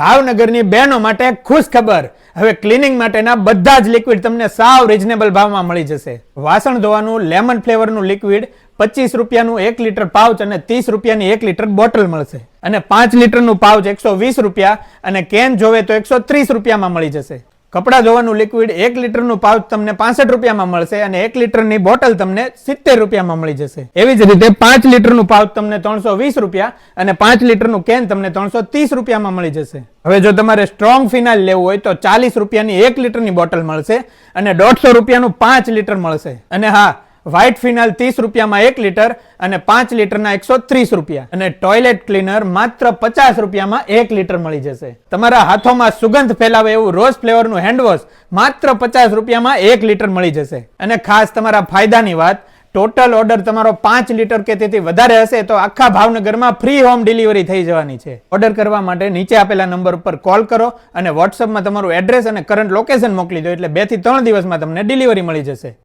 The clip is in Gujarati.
ભાવનગરની બહેનો માટે ખુશ ખબર. હવે ક્લિનિંગ માટેના બધા જ લિક્વિડ તમને સાવ રીઝનેબલ ભાવમાં મળી જશે. વાસણ ધોવાનું લેમન ફ્લેવરનું લિક્વિડ 25 રૂપિયાનું 1 લીટર પાઉચ અને 30 રૂપિયાની 1 લીટર બોટલ મળશે. અને 5 લીટરનું પાઉચ 120 રૂપિયા અને કેન જોવે તો 130 રૂપિયામાં મળી જશે. કપડાં ધોવાનું લિક્વિડ 1 લીટરનું પાઉચ તમને 65 રૂપિયામાં મળશે અને 1 લીટરની બોટલ તમને 70 રૂપિયામાં મળી જશે. એવી જ રીતે 5 લીટરનું પાઉચ તમને 320 રૂપિયા અને 5 લીટરનું કેન તમને 330 રૂપિયામાં મળી જશે. હવે જો તમારે સ્ટ્રોંગ ફિનાઇલ લેવું હોય તો 40 રૂપિયાની 1 લીટરની બોટલ મળશે અને 150 રૂપિયાનું 5 લીટર મળશે. અને હા, વ્હાઇટ ફિનાઇલ 30 રૂપિયામાં 1 લીટર અને 5 લીટરના 130 રૂપિયા અને ટોયલેટ ક્લીનર માત્ર 50 રૂપિયામાં 1 લીટર મળી જશે. તમારા હાથોમાં સુગંધ ફેલાવે એવું રોઝ ફ્લેવરનું હેન્ડવોશ માત્ર 50 રૂપિયામાં 1 લીટર મળી જશે. અને ખાસ તમારા ફાયદાની વાત, ટોટલ ઓર્ડર તમારો 5 લીટર કે તેથી વધારે હશે તો આખા ભાવનગરમાં ફ્રી હોમ ડિલિવરી થઈ જવાની છે. ઓર્ડર કરવા માટે નીચે આપેલા નંબર ઉપર કોલ કરો અને વોટ્સઅપમાં તમારું એડ્રેસ અને કરંટ લોકેશન મોકલી દો એટલે 2 થી 3 દિવસમાં તમને ડિલિવરી મળી જશે.